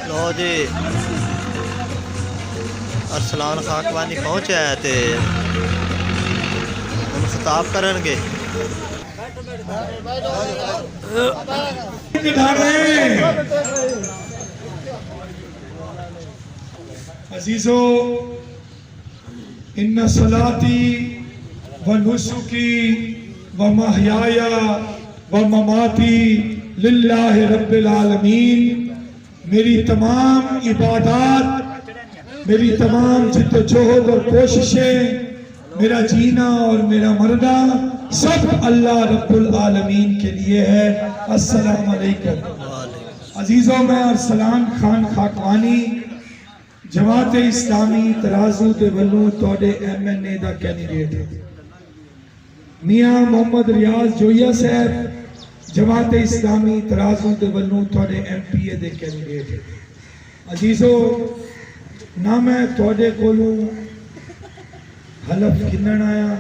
لو جی ارسلان خاکوانی پہنچا ہے تے ہم خطاب کرن گے. عزیزو ان صلاتی و نسکی و محیایا و مماتی للہ رب العالمین. میری تمام عبادات، میری تمام جد و جہد اور کوششیں، میرا جینا اور میرا مرنا سب اللہ رب العالمین کے لیے ہے. السلام علیکم. عزیزوں میں ارسلان خان خاکوانی جماعت اسلامی ترازو دے ولوں توڑے MNA دا کینڈیڈیٹ ہے. میاں محمد ریاض جویا صاحب جماعت اسلامی ترازو دے ولوں توڑے MPA دے کینڈیڈیٹ ہے. عزیزو نہ میں توڑے کولوں حلف گنن آیا،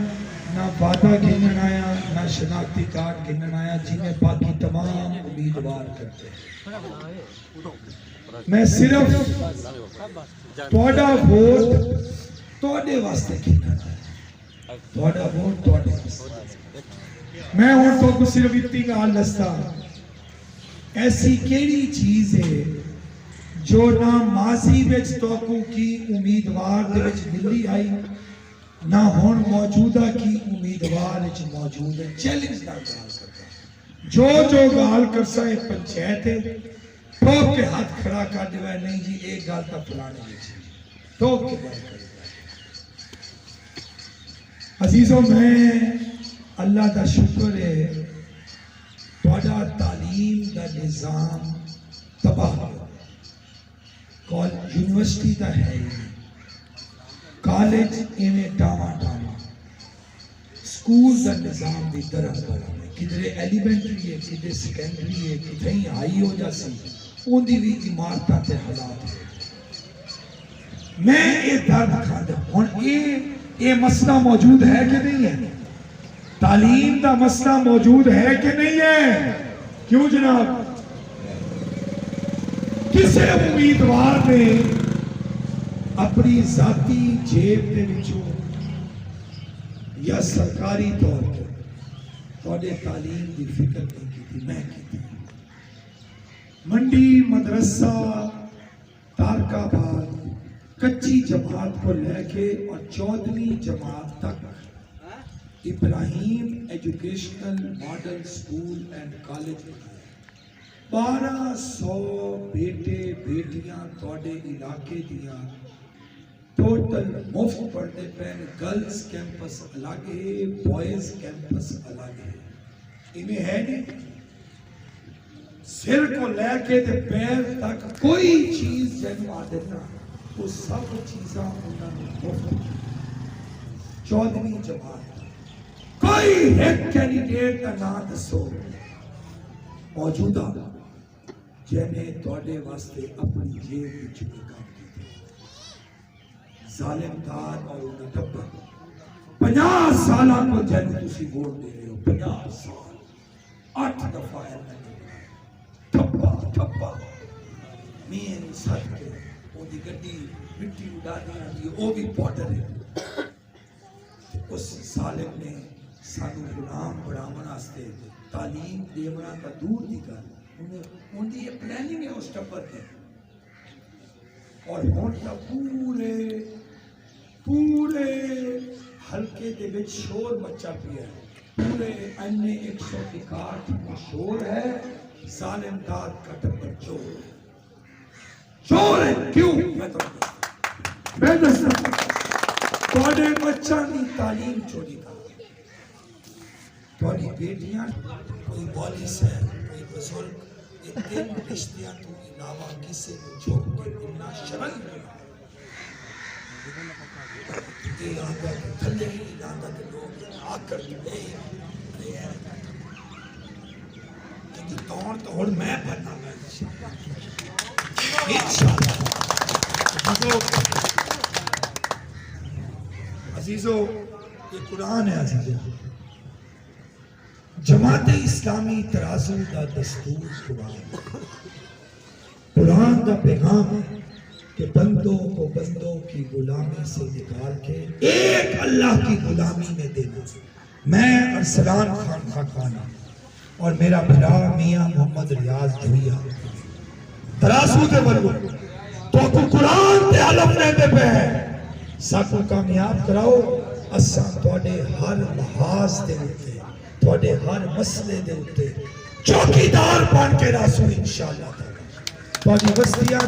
نہ وعدہ گنن آیا، نہ شناختی کارڈ گنن آیا جنہیں باقی تمام امیدوار کرتے ہیں. میں صرف توڑا ووٹ توڑے واسطے گنن آیا، توڑا ووٹ توڑے واسطے. میں ہوں تو کو صرف اتنی گال دستا، ایسی کیڑی چیز ہے جو نہ ماضی وچ توقع کی امیدوار دے وچ ملی آئی، نہ ہون موجودہ کی امیدوار وچ موجود ہے. چیلنج نہ گال کرتا جو گال کرسا ہے پنچایت ہے ٹھوک کے ہاتھ کھڑا کر دیوا ہے. نہیں جی ایک گال تا پلانے وچ ٹھوک کے گال کر. عزیزوں میں اللہ دا شکر ہے توڑا تعلیم دا نظام تباہ یونیورسٹی دا ہے ہی، کالج ایویں ٹاواں ٹاواں، سکول دا نظام بھی درم برم ہے. کدھرے ایلیمنٹری ہے، کدھرے سیکنڈری ہے، کدھرے ہائی ہو جاسی، ان دی بھی عمارتاں تے حالات ہے. میں یہ درد کھاندہ ہوں یہ مسئلہ موجود ہے کہ نہیں ہے؟ تعلیم دا مسئلہ موجود ہے کہ نہیں ہے؟ کیوں جناب؟ کسے امیدوار نے اپنی ذاتی جیب دے وچوں یا سرکاری طور پر توڑے تعلیم دی فکر نہیں کی تھی؟ میں کی تھی. منڈی مدرسہ تارکہ آباد کچی جماعت کو لے کے اور 14ویں جماعت تک Ibrahim educational model school and college 1200 بیٹے بیٹیاں توڑے علاقے دیاں ٹوٹل مفت پڑھتے پہن. گرلز کیمپس الگ ہے، بوائز کیمپس الگ ہے. انہیں ہے نہیں سر کو لے کے دے پیر تک کوئی چیز جنوا دیتا، وہ سب چیزاں انہوں نے مفت. 14ویں جماعت کوئی ایک کینڈیڈیٹ کا نام دسو موجودہ جنہیں توڑے واسطے اپنی جیب میں چکے کام کی تھی. ظالم دار اور انہیں ٹبا 50 سالہ کو جنہیں تسی ووٹ دے رہے ہو. 50 سال 8 دفعہ ہے ٹھپا ٹھپا مین ساتھ کے وہ دی گڈی مٹی اڑا دیا دی وہ بھی پاؤڈر ہے. اس ظالم نے سانو غلام بڑھاون واسطے تعلیم دیونا کا دور دی گل ان دی یہ پلاننگ ہے اس ٹپر ہے. اور ہون تا پورے حلقے دے وچ شور مچا پیا ہے. پورے اننے 161 شور ہے. ظالم داد کا ٹپر چور ہے. چور ہے کیوں؟ میں دستا توڑے بچہ دی تعلیم چوری کر. توڑی بیٹیاں کوئی والی صاحب کوئی بزرگ یہ 3 رشتیاں تو علاوہ کسی کو جھوک کے انہا شرن بنا یہ آگا کے تھلے ہی لاندہ کے لوگ آ کر کے توڑ میں بننا میں انشاءاللہ. عزیزو یہ قرآن ہے. عزیزو جماعت اسلامی ترازو دا دستور قرآن کا پیغام ہے کہ بندوں کو بندوں کی غلامی سے نکال کے ایک اللہ کی غلامی میں دینا. میں ارسلان خان خاکوانی اور میرا بھرا میاں محمد ریاض جویا تراسو دے بلو تو کو قرآن تے حلف لیندے پہ ہے ساکو کامیاب کراؤ. اساں تواڈے ہر لحاظ دے اوتے تواڈے ہر مسئلے دے اوتے چوکیدار بن کے راسو انشاءاللہ تعالی. تواڈی بستیاں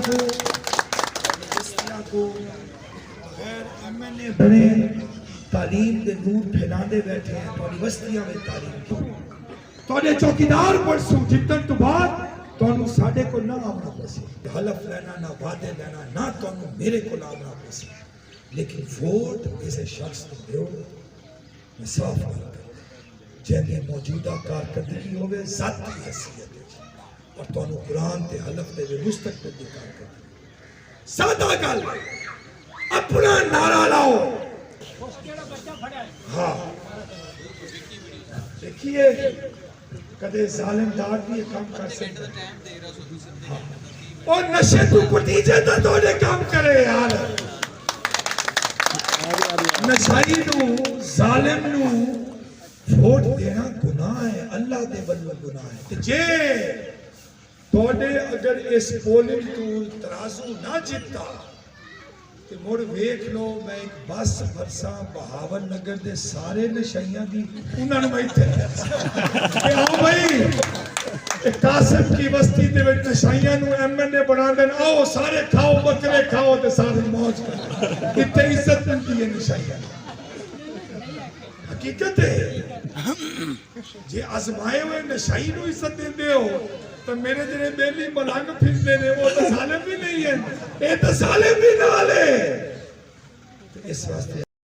کو بغیر ایم این اے بنے تعلیم دے نور پھیلاندے بیٹھے ہیں. تواڈی بستیاں میں تعلیم کی تواڈے چوکیدار پرسوں جتن تو بعد تانوں ساڈے کو نہ آمنا پسی حلف لینا نہ وعدے لینا نہ تانوں میرے کو آمنا پسی لیکن ووٹ اسے شخص کو دیو میں صاف کرتا جن کی موجودہ کارکردگی ہوئے ذاتی حیثیت ہے اور تانوں قرآن تے حلف دے مستقبل دی کارکردگی. سادہ گل اپنا نعرہ لاؤ. ہاں دیکھیے کدے ظالم دار بھی یہ کام کر سکتے ہیں اور نشے تو پتیجے تا دوڑے کام کرے. یار نشائی نو ظالم نو ووٹ دینا گناہ ہے اللہ دے بلو گناہ ہے. جے توڑے اگر اس پولنگ تو ترازو نہ جیتا تو مڑ ویکھ لو میں ایک بس برساں بہاول نگر دے سارے نشائیاں دی انہوں نے میں تے کہ آؤ بھائی قاسم کی بستی دے وچ نشائیاں نو ایم این اے بنا دین آؤ سارے کھاؤ بکرے کھاؤ تے سارے موج کرو. اتنے عزت ملتی ہے نشائیاں. حقیقت ہے جے آزمائے ہوئے نشائی نو عزت دیندے ہو تو میرے جنہیں بیلی ملانگ پھر دینے وہ تو ظالم بھی نہیں ہے. اے تو ظالم بھی نہ لے. اس واسطے